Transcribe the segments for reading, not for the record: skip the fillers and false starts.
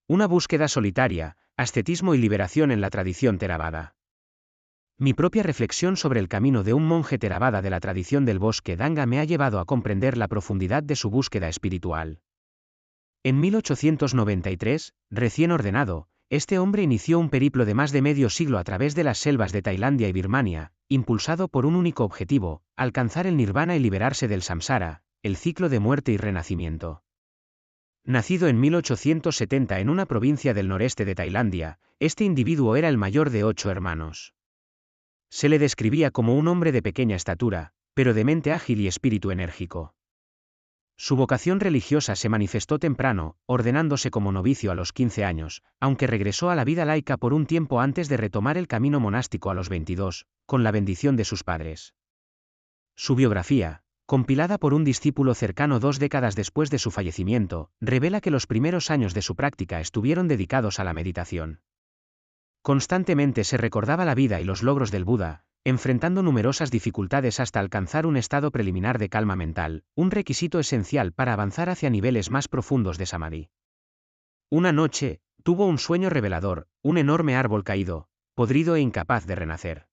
Una búsqueda solitaria, ascetismo y liberación en la tradición Theravada. Mi propia reflexión sobre el camino de un monje Theravada de la tradición del bosque Danga me ha llevado a comprender la profundidad de su búsqueda espiritual. En 1893, recién ordenado, este hombre inició un periplo de más de medio siglo a través de las selvas de Tailandia y Birmania, impulsado por un único objetivo: alcanzar el nirvana y liberarse del samsara, el ciclo de muerte y renacimiento. Nacido en 1870 en una provincia del noreste de Tailandia, este individuo era el mayor de 8 hermanos. Se le describía como un hombre de pequeña estatura, pero de mente ágil y espíritu enérgico. Su vocación religiosa se manifestó temprano, ordenándose como novicio a los 15 años, aunque regresó a la vida laica por un tiempo antes de retomar el camino monástico a los 22, con la bendición de sus padres. Su biografía, compilada por un discípulo cercano 2 décadas después de su fallecimiento, revela que los primeros años de su práctica estuvieron dedicados a la meditación. Constantemente se recordaba la vida y los logros del Buda, enfrentando numerosas dificultades hasta alcanzar un estado preliminar de calma mental, un requisito esencial para avanzar hacia niveles más profundos de samadhi. Una noche, tuvo un sueño revelador: un enorme árbol caído, podrido e incapaz de renacer.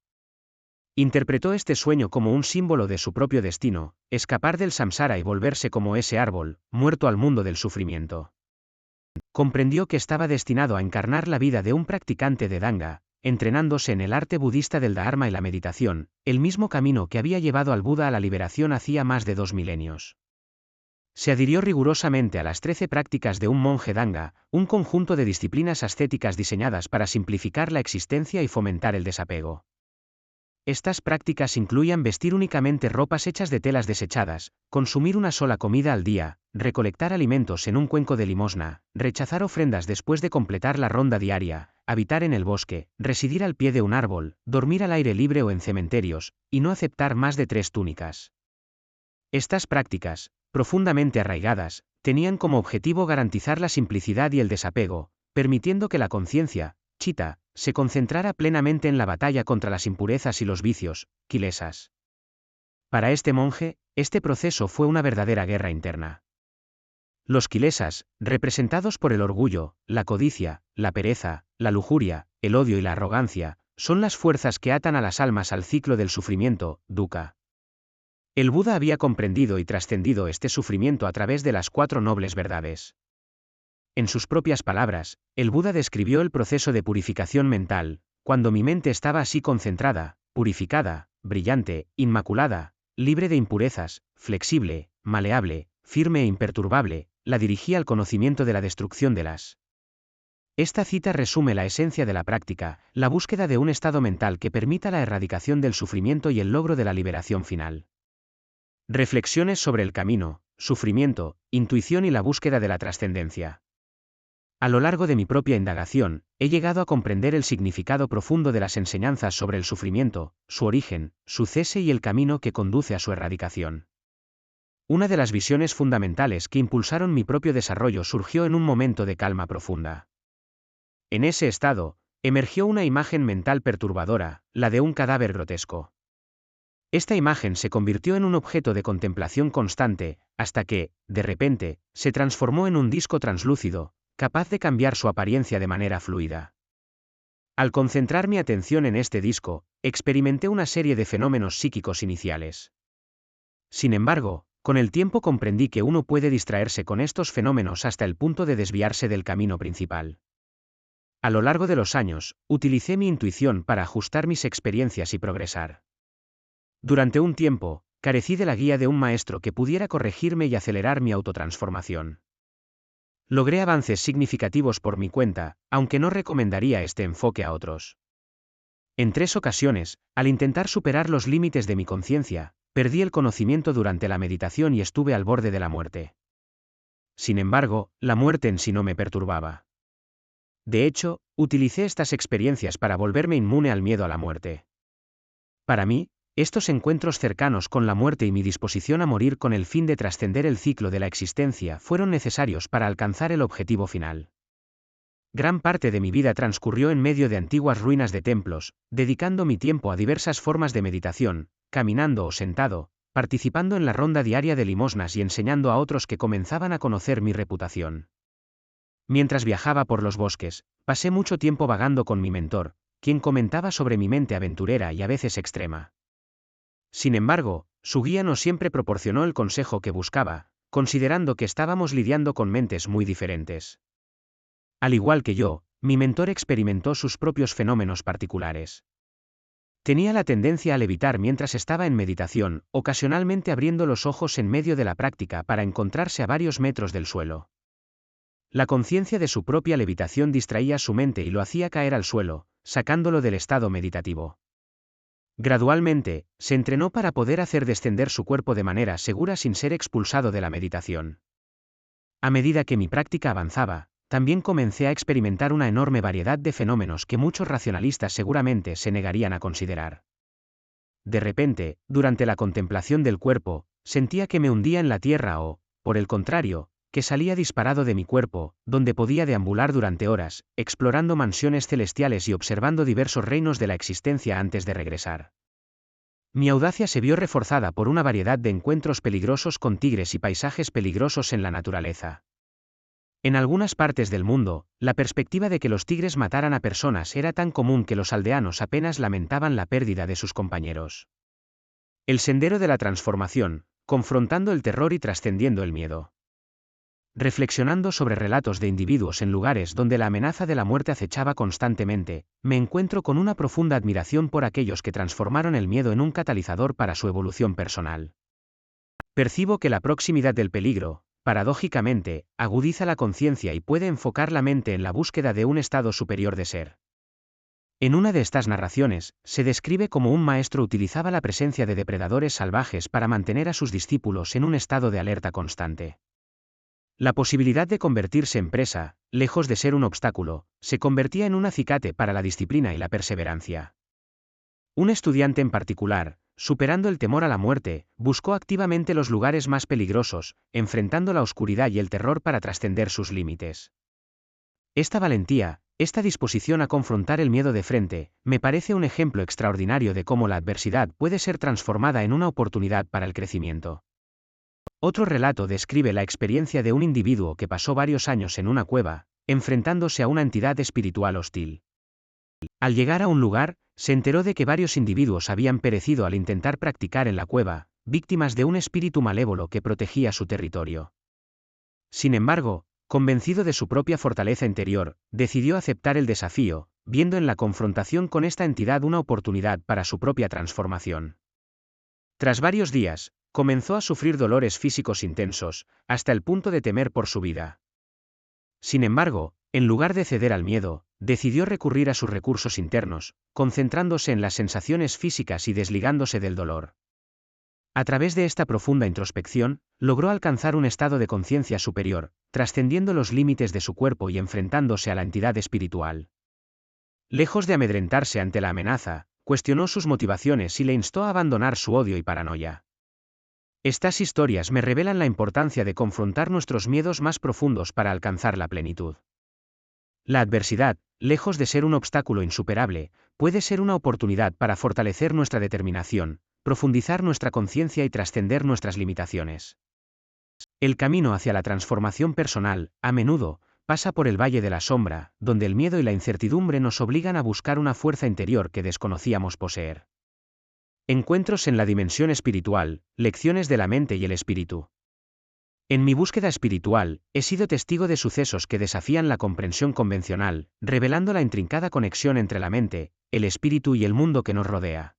Interpretó este sueño como un símbolo de su propio destino: escapar del samsara y volverse como ese árbol, muerto al mundo del sufrimiento. Comprendió que estaba destinado a encarnar la vida de un practicante de Danga, entrenándose en el arte budista del Dharma y la meditación, el mismo camino que había llevado al Buda a la liberación hacía más de 2 milenios. Se adhirió rigurosamente a las 13 prácticas de un monje Danga, un conjunto de disciplinas ascéticas diseñadas para simplificar la existencia y fomentar el desapego. Estas prácticas incluían vestir únicamente ropas hechas de telas desechadas, consumir una sola comida al día, recolectar alimentos en un cuenco de limosna, rechazar ofrendas después de completar la ronda diaria, habitar en el bosque, residir al pie de un árbol, dormir al aire libre o en cementerios, y no aceptar más de 3 túnicas. Estas prácticas, profundamente arraigadas, tenían como objetivo garantizar la simplicidad y el desapego, permitiendo que la conciencia, chitta, se concentrara plenamente en la batalla contra las impurezas y los vicios, kilesas. Para este monje, este proceso fue una verdadera guerra interna. Los kilesas, representados por el orgullo, la codicia, la pereza, la lujuria, el odio y la arrogancia, son las fuerzas que atan a las almas al ciclo del sufrimiento, dukkha. El Buda había comprendido y trascendido este sufrimiento a través de las 4 nobles verdades. En sus propias palabras, el Buda describió el proceso de purificación mental: cuando mi mente estaba así concentrada, purificada, brillante, inmaculada, libre de impurezas, flexible, maleable, firme e imperturbable, la dirigí al conocimiento de la destrucción de las. Esta cita resume la esencia de la práctica: la búsqueda de un estado mental que permita la erradicación del sufrimiento y el logro de la liberación final. Reflexiones sobre el camino, sufrimiento, intuición y la búsqueda de la trascendencia. A lo largo de mi propia indagación, he llegado a comprender el significado profundo de las enseñanzas sobre el sufrimiento, su origen, su cese y el camino que conduce a su erradicación. Una de las visiones fundamentales que impulsaron mi propio desarrollo surgió en un momento de calma profunda. En ese estado, emergió una imagen mental perturbadora, la de un cadáver grotesco. Esta imagen se convirtió en un objeto de contemplación constante, hasta que, de repente, se transformó en un disco translúcido, capaz de cambiar su apariencia de manera fluida. Al concentrar mi atención en este disco, experimenté una serie de fenómenos psíquicos iniciales. Sin embargo, con el tiempo comprendí que uno puede distraerse con estos fenómenos hasta el punto de desviarse del camino principal. A lo largo de los años, utilicé mi intuición para ajustar mis experiencias y progresar. Durante un tiempo, carecí de la guía de un maestro que pudiera corregirme y acelerar mi autotransformación. Logré avances significativos por mi cuenta, aunque no recomendaría este enfoque a otros. En 3 ocasiones, al intentar superar los límites de mi conciencia, perdí el conocimiento durante la meditación y estuve al borde de la muerte. Sin embargo, la muerte en sí no me perturbaba. De hecho, utilicé estas experiencias para volverme inmune al miedo a la muerte. Para mí, estos encuentros cercanos con la muerte y mi disposición a morir con el fin de trascender el ciclo de la existencia fueron necesarios para alcanzar el objetivo final. Gran parte de mi vida transcurrió en medio de antiguas ruinas de templos, dedicando mi tiempo a diversas formas de meditación, caminando o sentado, participando en la ronda diaria de limosnas y enseñando a otros que comenzaban a conocer mi reputación. Mientras viajaba por los bosques, pasé mucho tiempo vagando con mi mentor, quien comentaba sobre mi mente aventurera y a veces extrema. Sin embargo, su guía no siempre proporcionó el consejo que buscaba, considerando que estábamos lidiando con mentes muy diferentes. Al igual que yo, mi mentor experimentó sus propios fenómenos particulares. Tenía la tendencia a levitar mientras estaba en meditación, ocasionalmente abriendo los ojos en medio de la práctica para encontrarse a varios metros del suelo. La conciencia de su propia levitación distraía su mente y lo hacía caer al suelo, sacándolo del estado meditativo. Gradualmente, se entrenó para poder hacer descender su cuerpo de manera segura sin ser expulsado de la meditación. A medida que mi práctica avanzaba, también comencé a experimentar una enorme variedad de fenómenos que muchos racionalistas seguramente se negarían a considerar. De repente, durante la contemplación del cuerpo, sentía que me hundía en la tierra o, por el contrario, que salía disparado de mi cuerpo, donde podía deambular durante horas, explorando mansiones celestiales y observando diversos reinos de la existencia antes de regresar. Mi audacia se vio reforzada por una variedad de encuentros peligrosos con tigres y paisajes peligrosos en la naturaleza. En algunas partes del mundo, la perspectiva de que los tigres mataran a personas era tan común que los aldeanos apenas lamentaban la pérdida de sus compañeros. El sendero de la transformación, confrontando el terror y trascendiendo el miedo. Reflexionando sobre relatos de individuos en lugares donde la amenaza de la muerte acechaba constantemente, me encuentro con una profunda admiración por aquellos que transformaron el miedo en un catalizador para su evolución personal. Percibo que la proximidad del peligro, paradójicamente, agudiza la conciencia y puede enfocar la mente en la búsqueda de un estado superior de ser. En una de estas narraciones, se describe cómo un maestro utilizaba la presencia de depredadores salvajes para mantener a sus discípulos en un estado de alerta constante. La posibilidad de convertirse en presa, lejos de ser un obstáculo, se convertía en un acicate para la disciplina y la perseverancia. Un estudiante en particular, superando el temor a la muerte, buscó activamente los lugares más peligrosos, enfrentando la oscuridad y el terror para trascender sus límites. Esta valentía, esta disposición a confrontar el miedo de frente, me parece un ejemplo extraordinario de cómo la adversidad puede ser transformada en una oportunidad para el crecimiento. Otro relato describe la experiencia de un individuo que pasó varios años en una cueva, enfrentándose a una entidad espiritual hostil. Al llegar a un lugar, se enteró de que varios individuos habían perecido al intentar practicar en la cueva, víctimas de un espíritu malévolo que protegía su territorio. Sin embargo, convencido de su propia fortaleza interior, decidió aceptar el desafío, viendo en la confrontación con esta entidad una oportunidad para su propia transformación. Tras varios días, comenzó a sufrir dolores físicos intensos, hasta el punto de temer por su vida. Sin embargo, en lugar de ceder al miedo, decidió recurrir a sus recursos internos, concentrándose en las sensaciones físicas y desligándose del dolor. A través de esta profunda introspección, logró alcanzar un estado de conciencia superior, trascendiendo los límites de su cuerpo y enfrentándose a la entidad espiritual. Lejos de amedrentarse ante la amenaza, cuestionó sus motivaciones y le instó a abandonar su odio y paranoia. Estas historias me revelan la importancia de confrontar nuestros miedos más profundos para alcanzar la plenitud. La adversidad, lejos de ser un obstáculo insuperable, puede ser una oportunidad para fortalecer nuestra determinación, profundizar nuestra conciencia y trascender nuestras limitaciones. El camino hacia la transformación personal, a menudo, pasa por el valle de la sombra, donde el miedo y la incertidumbre nos obligan a buscar una fuerza interior que desconocíamos poseer. Encuentros en la dimensión espiritual, lecciones de la mente y el espíritu. En mi búsqueda espiritual, he sido testigo de sucesos que desafían la comprensión convencional, revelando la intrincada conexión entre la mente, el espíritu y el mundo que nos rodea.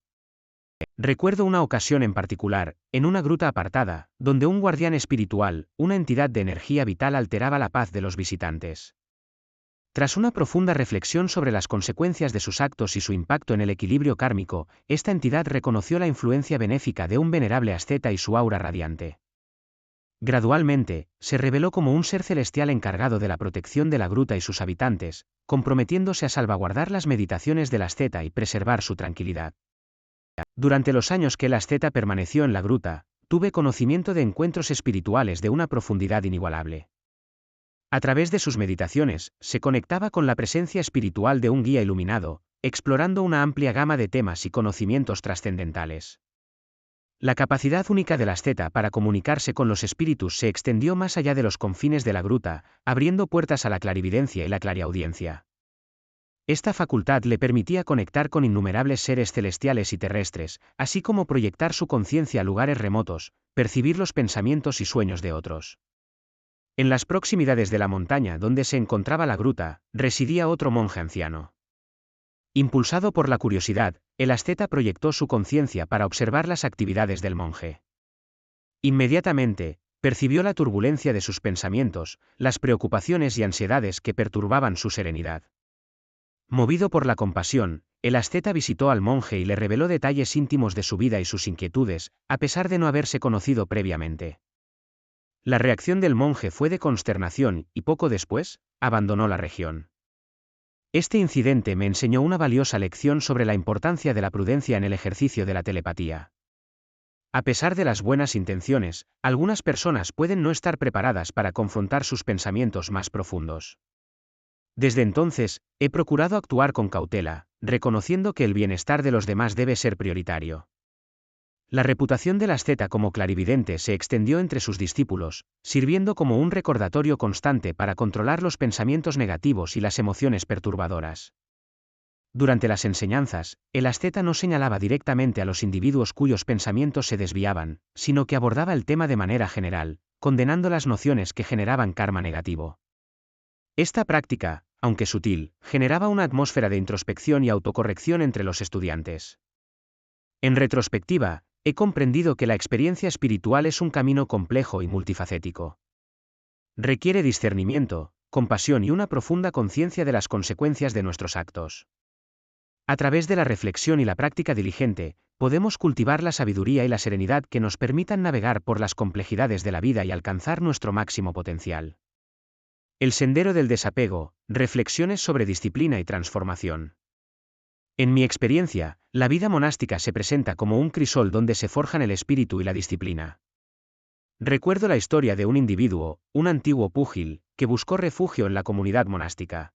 Recuerdo una ocasión en particular, en una gruta apartada, donde un guardián espiritual, una entidad de energía vital alteraba la paz de los visitantes. Tras una profunda reflexión sobre las consecuencias de sus actos y su impacto en el equilibrio kármico, esta entidad reconoció la influencia benéfica de un venerable asceta y su aura radiante. Gradualmente, se reveló como un ser celestial encargado de la protección de la gruta y sus habitantes, comprometiéndose a salvaguardar las meditaciones del asceta y preservar su tranquilidad. Durante los años que el asceta permaneció en la gruta, tuve conocimiento de encuentros espirituales de una profundidad inigualable. A través de sus meditaciones, se conectaba con la presencia espiritual de un guía iluminado, explorando una amplia gama de temas y conocimientos trascendentales. La capacidad única del asceta para comunicarse con los espíritus se extendió más allá de los confines de la gruta, abriendo puertas a la clarividencia y la clariaudiencia. Esta facultad le permitía conectar con innumerables seres celestiales y terrestres, así como proyectar su conciencia a lugares remotos, percibir los pensamientos y sueños de otros. En las proximidades de la montaña donde se encontraba la gruta, residía otro monje anciano. Impulsado por la curiosidad, el asceta proyectó su conciencia para observar las actividades del monje. Inmediatamente, percibió la turbulencia de sus pensamientos, las preocupaciones y ansiedades que perturbaban su serenidad. Movido por la compasión, el asceta visitó al monje y le reveló detalles íntimos de su vida y sus inquietudes, a pesar de no haberse conocido previamente. La reacción del monje fue de consternación y poco después, abandonó la región. Este incidente me enseñó una valiosa lección sobre la importancia de la prudencia en el ejercicio de la telepatía. A pesar de las buenas intenciones, algunas personas pueden no estar preparadas para confrontar sus pensamientos más profundos. Desde entonces, he procurado actuar con cautela, reconociendo que el bienestar de los demás debe ser prioritario. La reputación del asceta como clarividente se extendió entre sus discípulos, sirviendo como un recordatorio constante para controlar los pensamientos negativos y las emociones perturbadoras. Durante las enseñanzas, el asceta no señalaba directamente a los individuos cuyos pensamientos se desviaban, sino que abordaba el tema de manera general, condenando las nociones que generaban karma negativo. Esta práctica, aunque sutil, generaba una atmósfera de introspección y autocorrección entre los estudiantes. En retrospectiva, he comprendido que la experiencia espiritual es un camino complejo y multifacético. Requiere discernimiento, compasión y una profunda conciencia de las consecuencias de nuestros actos. A través de la reflexión y la práctica diligente, podemos cultivar la sabiduría y la serenidad que nos permitan navegar por las complejidades de la vida y alcanzar nuestro máximo potencial. El sendero del desapego, reflexiones sobre disciplina y transformación. En mi experiencia, la vida monástica se presenta como un crisol donde se forjan el espíritu y la disciplina. Recuerdo la historia de un individuo, un antiguo púgil, que buscó refugio en la comunidad monástica.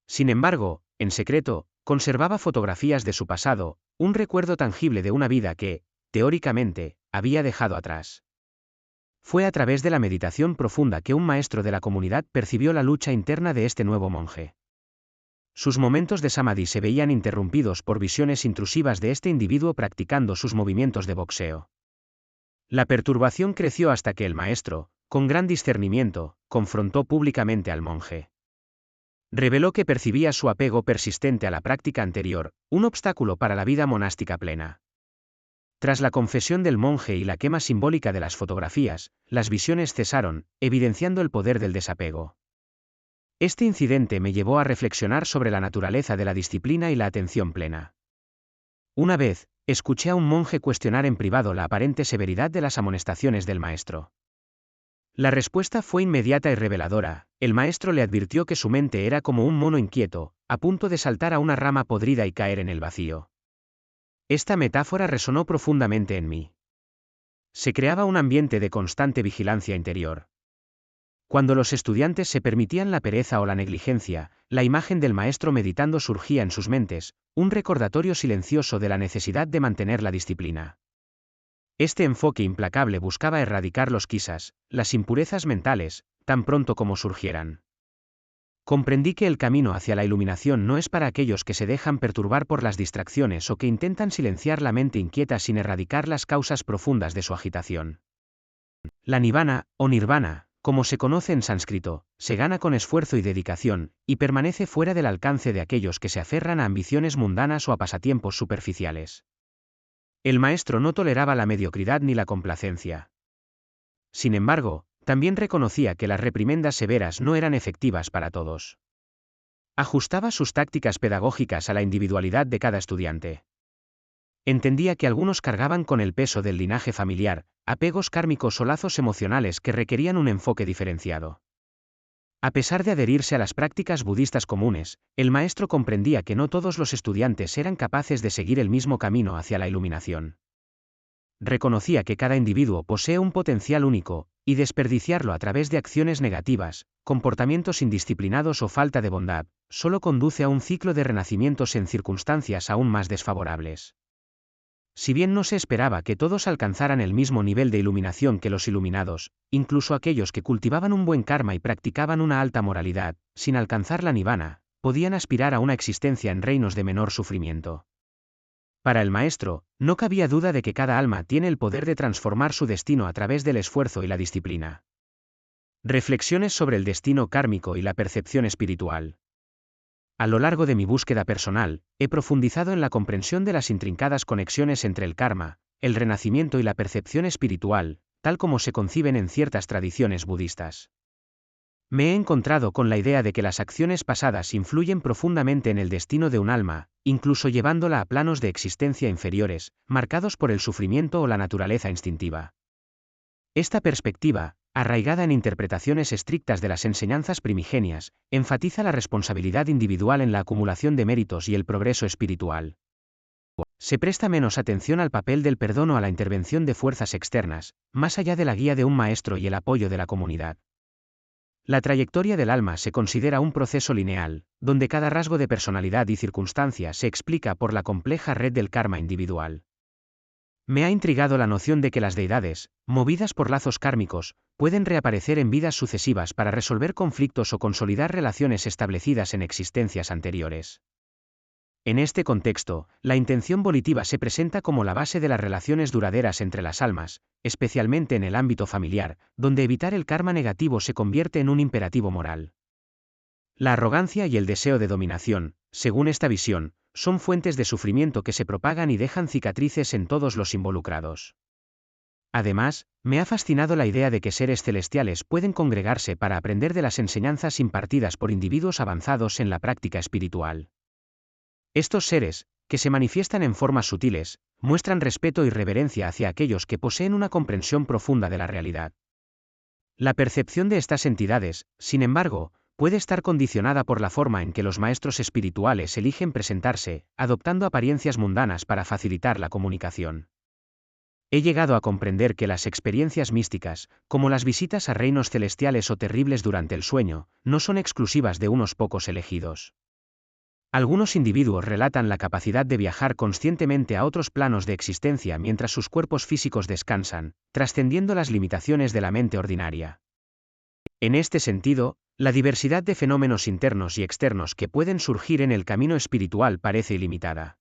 Sin embargo, en secreto, conservaba fotografías de su pasado, un recuerdo tangible de una vida que, teóricamente, había dejado atrás. Fue a través de la meditación profunda que un maestro de la comunidad percibió la lucha interna de este nuevo monje. Sus momentos de samadhi se veían interrumpidos por visiones intrusivas de este individuo practicando sus movimientos de boxeo. La perturbación creció hasta que el maestro, con gran discernimiento, confrontó públicamente al monje. Reveló que percibía su apego persistente a la práctica anterior, un obstáculo para la vida monástica plena. Tras la confesión del monje y la quema simbólica de las fotografías, las visiones cesaron, evidenciando el poder del desapego. Este incidente me llevó a reflexionar sobre la naturaleza de la disciplina y la atención plena. Una vez, escuché a un monje cuestionar en privado la aparente severidad de las amonestaciones del maestro. La respuesta fue inmediata y reveladora. El maestro le advirtió que su mente era como un mono inquieto, a punto de saltar a una rama podrida y caer en el vacío. Esta metáfora resonó profundamente en mí. Se creaba un ambiente de constante vigilancia interior. Cuando los estudiantes se permitían la pereza o la negligencia, la imagen del maestro meditando surgía en sus mentes, un recordatorio silencioso de la necesidad de mantener la disciplina. Este enfoque implacable buscaba erradicar los quisas, las impurezas mentales, tan pronto como surgieran. Comprendí que el camino hacia la iluminación no es para aquellos que se dejan perturbar por las distracciones o que intentan silenciar la mente inquieta sin erradicar las causas profundas de su agitación. La nirvana, o nirvana, como se conoce en sánscrito, se gana con esfuerzo y dedicación, y permanece fuera del alcance de aquellos que se aferran a ambiciones mundanas o a pasatiempos superficiales. El maestro no toleraba la mediocridad ni la complacencia. Sin embargo, también reconocía que las reprimendas severas no eran efectivas para todos. Ajustaba sus tácticas pedagógicas a la individualidad de cada estudiante. Entendía que algunos cargaban con el peso del linaje familiar, apegos kármicos o lazos emocionales que requerían un enfoque diferenciado. A pesar de adherirse a las prácticas budistas comunes, el maestro comprendía que no todos los estudiantes eran capaces de seguir el mismo camino hacia la iluminación. Reconocía que cada individuo posee un potencial único, y desperdiciarlo a través de acciones negativas, comportamientos indisciplinados o falta de bondad, solo conduce a un ciclo de renacimientos en circunstancias aún más desfavorables. Si bien no se esperaba que todos alcanzaran el mismo nivel de iluminación que los iluminados, incluso aquellos que cultivaban un buen karma y practicaban una alta moralidad, sin alcanzar la nirvana, podían aspirar a una existencia en reinos de menor sufrimiento. Para el maestro, no cabía duda de que cada alma tiene el poder de transformar su destino a través del esfuerzo y la disciplina. Reflexiones sobre el destino kármico y la percepción espiritual. A lo largo de mi búsqueda personal, he profundizado en la comprensión de las intrincadas conexiones entre el karma, el renacimiento y la percepción espiritual, tal como se conciben en ciertas tradiciones budistas. Me he encontrado con la idea de que las acciones pasadas influyen profundamente en el destino de un alma, incluso llevándola a planos de existencia inferiores, marcados por el sufrimiento o la naturaleza instintiva. Esta perspectiva, arraigada en interpretaciones estrictas de las enseñanzas primigenias, enfatiza la responsabilidad individual en la acumulación de méritos y el progreso espiritual. Se presta menos atención al papel del perdón o a la intervención de fuerzas externas, más allá de la guía de un maestro y el apoyo de la comunidad. La trayectoria del alma se considera un proceso lineal, donde cada rasgo de personalidad y circunstancia se explica por la compleja red del karma individual. Me ha intrigado la noción de que las deidades, movidas por lazos kármicos, pueden reaparecer en vidas sucesivas para resolver conflictos o consolidar relaciones establecidas en existencias anteriores. En este contexto, la intención volitiva se presenta como la base de las relaciones duraderas entre las almas, especialmente en el ámbito familiar, donde evitar el karma negativo se convierte en un imperativo moral. La arrogancia y el deseo de dominación, según esta visión, son fuentes de sufrimiento que se propagan y dejan cicatrices en todos los involucrados. Además, me ha fascinado la idea de que seres celestiales pueden congregarse para aprender de las enseñanzas impartidas por individuos avanzados en la práctica espiritual. Estos seres, que se manifiestan en formas sutiles, muestran respeto y reverencia hacia aquellos que poseen una comprensión profunda de la realidad. La percepción de estas entidades, sin embargo, puede estar condicionada por la forma en que los maestros espirituales eligen presentarse, adoptando apariencias mundanas para facilitar la comunicación. He llegado a comprender que las experiencias místicas, como las visitas a reinos celestiales o terribles durante el sueño, no son exclusivas de unos pocos elegidos. Algunos individuos relatan la capacidad de viajar conscientemente a otros planos de existencia mientras sus cuerpos físicos descansan, trascendiendo las limitaciones de la mente ordinaria. En este sentido, la diversidad de fenómenos internos y externos que pueden surgir en el camino espiritual parece ilimitada.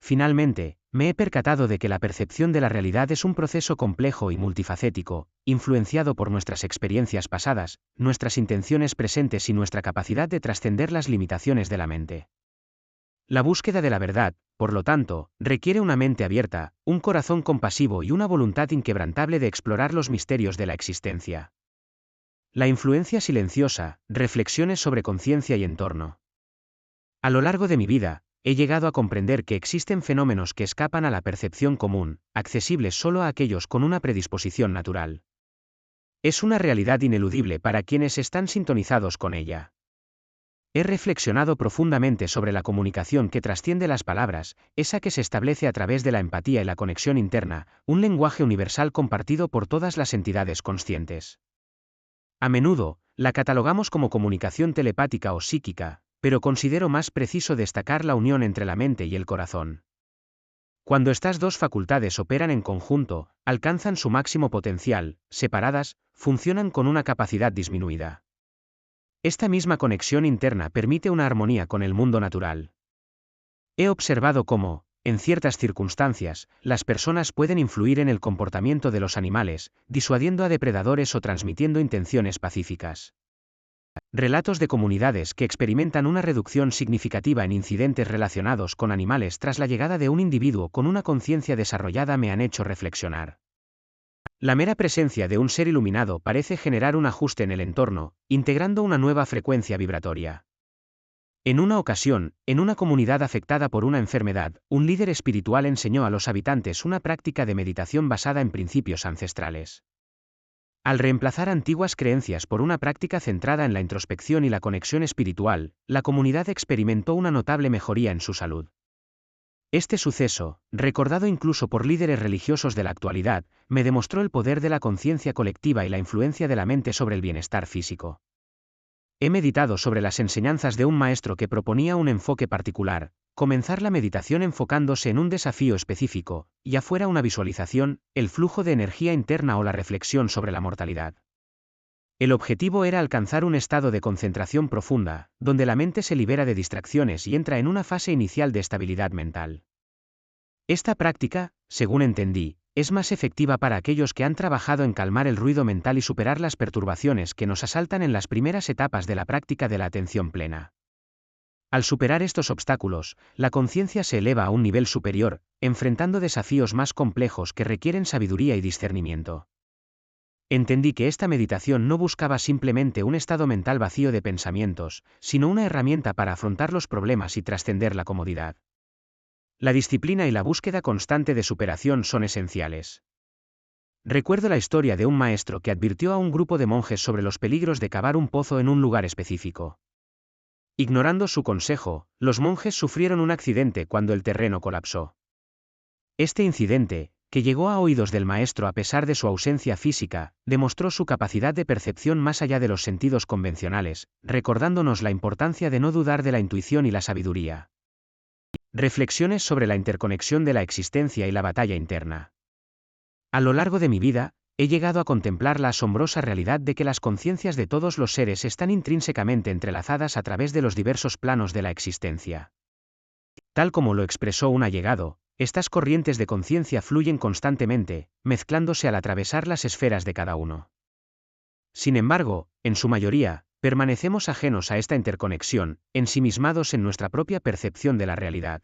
Finalmente, me he percatado de que la percepción de la realidad es un proceso complejo y multifacético, influenciado por nuestras experiencias pasadas, nuestras intenciones presentes y nuestra capacidad de trascender las limitaciones de la mente. La búsqueda de la verdad, por lo tanto, requiere una mente abierta, un corazón compasivo y una voluntad inquebrantable de explorar los misterios de la existencia. La influencia silenciosa, reflexiones sobre conciencia y entorno. A lo largo de mi vida, he llegado a comprender que existen fenómenos que escapan a la percepción común, accesibles solo a aquellos con una predisposición natural. Es una realidad ineludible para quienes están sintonizados con ella. He reflexionado profundamente sobre la comunicación que trasciende las palabras, esa que se establece a través de la empatía y la conexión interna, un lenguaje universal compartido por todas las entidades conscientes. A menudo, la catalogamos como comunicación telepática o psíquica, pero considero más preciso destacar la unión entre la mente y el corazón. Cuando estas dos facultades operan en conjunto, alcanzan su máximo potencial; separadas, funcionan con una capacidad disminuida. Esta misma conexión interna permite una armonía con el mundo natural. He observado cómo, en ciertas circunstancias, las personas pueden influir en el comportamiento de los animales, disuadiendo a depredadores o transmitiendo intenciones pacíficas. Relatos de comunidades que experimentan una reducción significativa en incidentes relacionados con animales tras la llegada de un individuo con una conciencia desarrollada me han hecho reflexionar. La mera presencia de un ser iluminado parece generar un ajuste en el entorno, integrando una nueva frecuencia vibratoria. En una ocasión, en una comunidad afectada por una enfermedad, un líder espiritual enseñó a los habitantes una práctica de meditación basada en principios ancestrales. Al reemplazar antiguas creencias por una práctica centrada en la introspección y la conexión espiritual, la comunidad experimentó una notable mejoría en su salud. Este suceso, recordado incluso por líderes religiosos de la actualidad, me demostró el poder de la conciencia colectiva y la influencia de la mente sobre el bienestar físico. he meditado sobre las enseñanzas de un maestro que proponía un enfoque particular, comenzar la meditación enfocándose en un desafío específico, ya fuera una visualización, el flujo de energía interna o la reflexión sobre la mortalidad. El objetivo era alcanzar un estado de concentración profunda, donde la mente se libera de distracciones y entra en una fase inicial de estabilidad mental. Esta práctica, según entendí, es más efectiva para aquellos que han trabajado en calmar el ruido mental y superar las perturbaciones que nos asaltan en las primeras etapas de la práctica de la atención plena. Al superar estos obstáculos, la conciencia se eleva a un nivel superior, enfrentando desafíos más complejos que requieren sabiduría y discernimiento. Entendí que esta meditación no buscaba simplemente un estado mental vacío de pensamientos, sino una herramienta para afrontar los problemas y trascender la comodidad. La disciplina y la búsqueda constante de superación son esenciales. Recuerdo la historia de un maestro que advirtió a un grupo de monjes sobre los peligros de cavar un pozo en un lugar específico. Ignorando su consejo, los monjes sufrieron un accidente cuando el terreno colapsó. Este incidente, que llegó a oídos del maestro a pesar de su ausencia física, demostró su capacidad de percepción más allá de los sentidos convencionales, recordándonos la importancia de no dudar de la intuición y la sabiduría. Reflexiones sobre la interconexión de la existencia y la batalla interna. A lo largo de mi vida, he llegado a contemplar la asombrosa realidad de que las conciencias de todos los seres están intrínsecamente entrelazadas a través de los diversos planos de la existencia. Tal como lo expresó un allegado, estas corrientes de conciencia fluyen constantemente, mezclándose al atravesar las esferas de cada uno. Sin embargo, en su mayoría, permanecemos ajenos a esta interconexión, ensimismados en nuestra propia percepción de la realidad.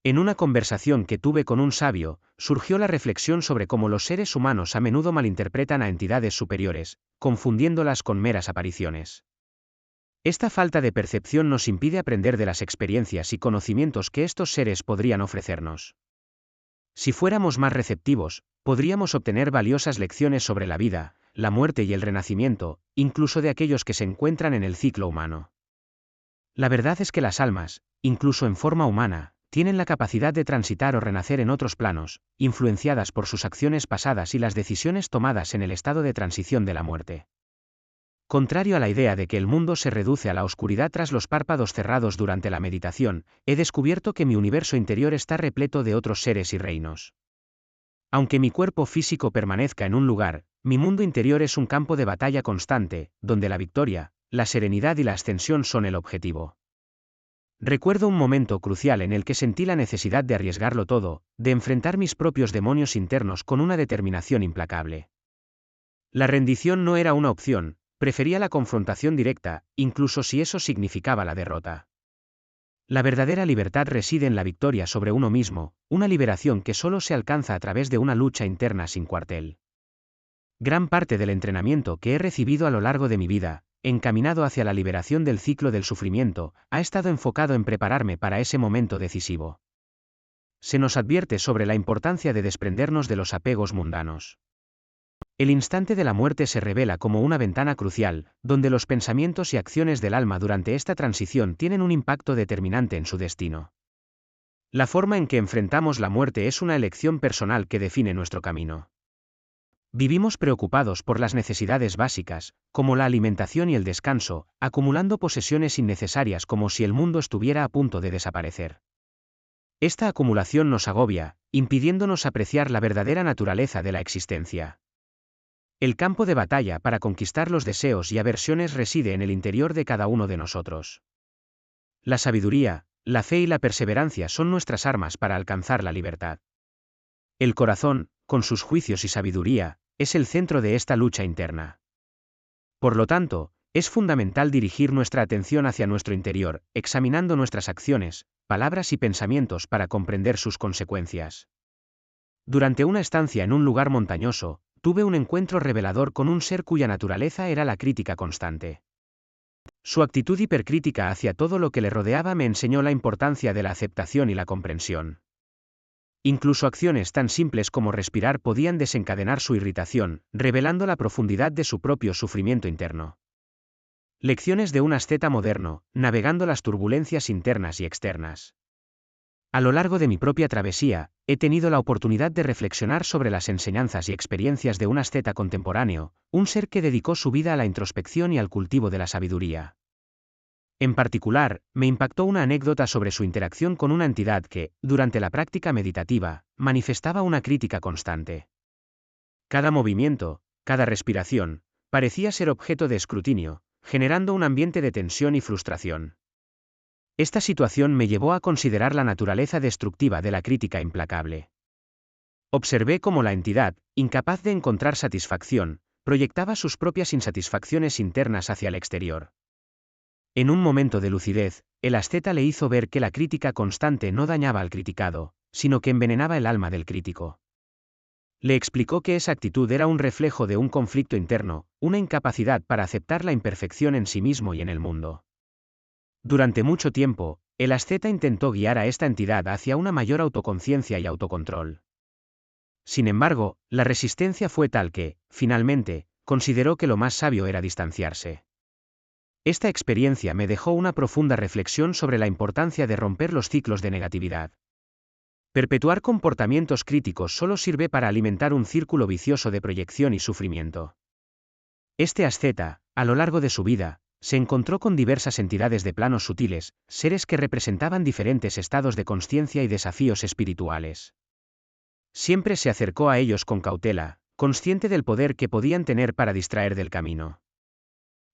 En una conversación que tuve con un sabio, surgió la reflexión sobre cómo los seres humanos a menudo malinterpretan a entidades superiores, confundiéndolas con meras apariciones. Esta falta de percepción nos impide aprender de las experiencias y conocimientos que estos seres podrían ofrecernos. Si fuéramos más receptivos, podríamos obtener valiosas lecciones sobre la vida, la muerte y el renacimiento, incluso de aquellos que se encuentran en el ciclo humano. La verdad es que las almas, incluso en forma humana, tienen la capacidad de transitar o renacer en otros planos, influenciadas por sus acciones pasadas y las decisiones tomadas en el estado de transición de la muerte. Contrario a la idea de que el mundo se reduce a la oscuridad tras los párpados cerrados durante la meditación, he descubierto que mi universo interior está repleto de otros seres y reinos. Aunque mi cuerpo físico permanezca en un lugar, mi mundo interior es un campo de batalla constante, donde la victoria, la serenidad y la ascensión son el objetivo. Recuerdo un momento crucial en el que sentí la necesidad de arriesgarlo todo, de enfrentar mis propios demonios internos con una determinación implacable. La rendición no era una opción, prefería la confrontación directa, incluso si eso significaba la derrota. La verdadera libertad reside en la victoria sobre uno mismo, una liberación que solo se alcanza a través de una lucha interna sin cuartel. Gran parte del entrenamiento que he recibido a lo largo de mi vida, encaminado hacia la liberación del ciclo del sufrimiento, ha estado enfocado en prepararme para ese momento decisivo. Se nos advierte sobre la importancia de desprendernos de los apegos mundanos. El instante de la muerte se revela como una ventana crucial, donde los pensamientos y acciones del alma durante esta transición tienen un impacto determinante en su destino. La forma en que enfrentamos la muerte es una elección personal que define nuestro camino. Vivimos preocupados por las necesidades básicas, como la alimentación y el descanso, acumulando posesiones innecesarias como si el mundo estuviera a punto de desaparecer. Esta acumulación nos agobia, impidiéndonos apreciar la verdadera naturaleza de la existencia. El campo de batalla para conquistar los deseos y aversiones reside en el interior de cada uno de nosotros. La sabiduría, la fe y la perseverancia son nuestras armas para alcanzar la libertad. El corazón, con sus juicios y sabiduría, es el centro de esta lucha interna. Por lo tanto, es fundamental dirigir nuestra atención hacia nuestro interior, examinando nuestras acciones, palabras y pensamientos para comprender sus consecuencias. Durante una estancia en un lugar montañoso, tuve un encuentro revelador con un ser cuya naturaleza era la crítica constante. Su actitud hipercrítica hacia todo lo que le rodeaba me enseñó la importancia de la aceptación y la comprensión. Incluso acciones tan simples como respirar podían desencadenar su irritación, revelando la profundidad de su propio sufrimiento interno. Lecciones de un asceta moderno, navegando las turbulencias internas y externas. A lo largo de mi propia travesía, he tenido la oportunidad de reflexionar sobre las enseñanzas y experiencias de un asceta contemporáneo, un ser que dedicó su vida a la introspección y al cultivo de la sabiduría. En particular, me impactó una anécdota sobre su interacción con una entidad que, durante la práctica meditativa, manifestaba una crítica constante. Cada movimiento, cada respiración, parecía ser objeto de escrutinio, generando un ambiente de tensión y frustración. Esta situación me llevó a considerar la naturaleza destructiva de la crítica implacable. Observé cómo la entidad, incapaz de encontrar satisfacción, proyectaba sus propias insatisfacciones internas hacia el exterior. En un momento de lucidez, el asceta le hizo ver que la crítica constante no dañaba al criticado, sino que envenenaba el alma del crítico. Le explicó que esa actitud era un reflejo de un conflicto interno, una incapacidad para aceptar la imperfección en sí mismo y en el mundo. Durante mucho tiempo, el asceta intentó guiar a esta entidad hacia una mayor autoconciencia y autocontrol. Sin embargo, la resistencia fue tal que, finalmente, consideró que lo más sabio era distanciarse. Esta experiencia me dejó una profunda reflexión sobre la importancia de romper los ciclos de negatividad. Perpetuar comportamientos críticos solo sirve para alimentar un círculo vicioso de proyección y sufrimiento. Este asceta, a lo largo de su vida, se encontró con diversas entidades de planos sutiles, seres que representaban diferentes estados de consciencia y desafíos espirituales. Siempre se acercó a ellos con cautela, consciente del poder que podían tener para distraer del camino.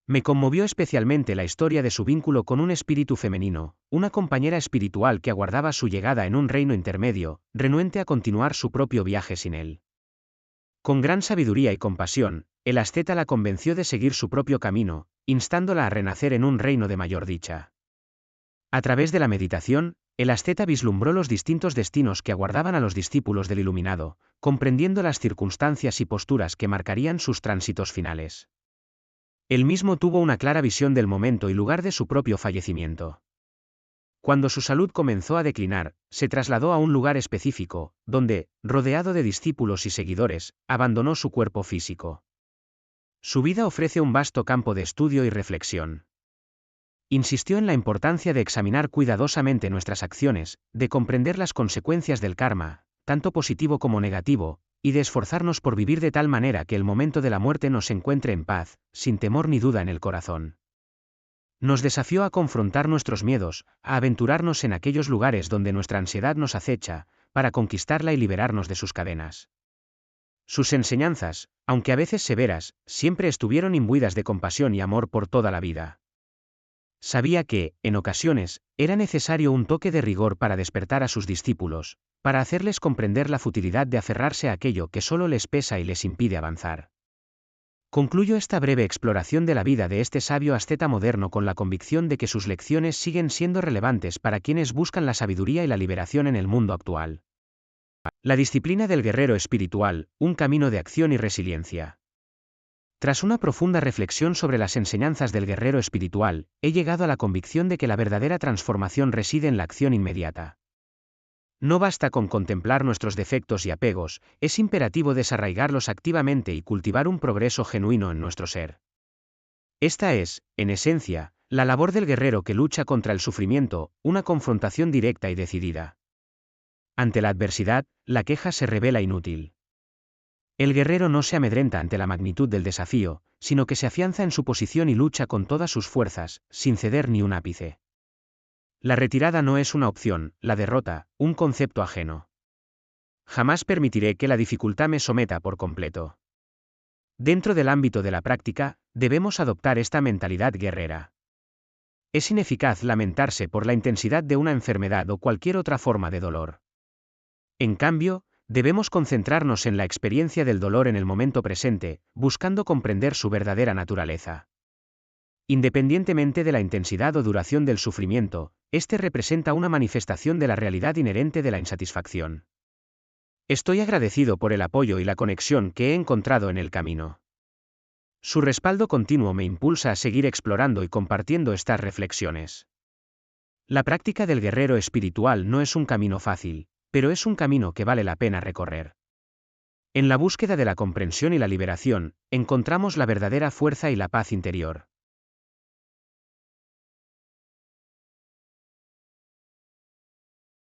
Me conmovió especialmente la historia de su vínculo con un espíritu femenino, una compañera espiritual que aguardaba su llegada en un reino intermedio, renuente a continuar su propio viaje sin él. Con gran sabiduría y compasión, el asceta la convenció de seguir su propio camino, instándola a renacer en un reino de mayor dicha. A través de la meditación, el asceta vislumbró los distintos destinos que aguardaban a los discípulos del iluminado, comprendiendo las circunstancias y posturas que marcarían sus tránsitos finales. Él mismo tuvo una clara visión del momento y lugar de su propio fallecimiento. Cuando su salud comenzó a declinar, se trasladó a un lugar específico, donde, rodeado de discípulos y seguidores, abandonó su cuerpo físico. Su vida ofrece un vasto campo de estudio y reflexión. Insistió en la importancia de examinar cuidadosamente nuestras acciones, de comprender las consecuencias del karma, tanto positivo como negativo, y de esforzarnos por vivir de tal manera que el momento de la muerte nos encuentre en paz, sin temor ni duda en el corazón. Nos desafió a confrontar nuestros miedos, a aventurarnos en aquellos lugares donde nuestra ansiedad nos acecha, para conquistarla y liberarnos de sus cadenas. Sus enseñanzas, aunque a veces severas, siempre estuvieron imbuidas de compasión y amor por toda la vida. Sabía que, en ocasiones, era necesario un toque de rigor para despertar a sus discípulos, para hacerles comprender la futilidad de aferrarse a aquello que solo les pesa y les impide avanzar. Concluyo esta breve exploración de la vida de este sabio asceta moderno con la convicción de que sus lecciones siguen siendo relevantes para quienes buscan la sabiduría y la liberación en el mundo actual. La disciplina del guerrero espiritual, un camino de acción y resiliencia. Tras una profunda reflexión sobre las enseñanzas del guerrero espiritual, he llegado a la convicción de que la verdadera transformación reside en la acción inmediata. No basta con contemplar nuestros defectos y apegos, es imperativo desarraigarlos activamente y cultivar un progreso genuino en nuestro ser. Esta es, en esencia, la labor del guerrero que lucha contra el sufrimiento, una confrontación directa y decidida. Ante la adversidad, la queja se revela inútil. El guerrero no se amedrenta ante la magnitud del desafío, sino que se afianza en su posición y lucha con todas sus fuerzas, sin ceder ni un ápice. La retirada no es una opción, la derrota, un concepto ajeno. Jamás permitiré que la dificultad me someta por completo. Dentro del ámbito de la práctica, debemos adoptar esta mentalidad guerrera. Es ineficaz lamentarse por la intensidad de una enfermedad o cualquier otra forma de dolor. En cambio, debemos concentrarnos en la experiencia del dolor en el momento presente, buscando comprender su verdadera naturaleza. Independientemente de la intensidad o duración del sufrimiento, este representa una manifestación de la realidad inherente de la insatisfacción. Estoy agradecido por el apoyo y la conexión que he encontrado en el camino. Su respaldo continuo me impulsa a seguir explorando y compartiendo estas reflexiones. La práctica del guerrero espiritual no es un camino fácil, pero es un camino que vale la pena recorrer. En la búsqueda de la comprensión y la liberación, encontramos la verdadera fuerza y la paz interior.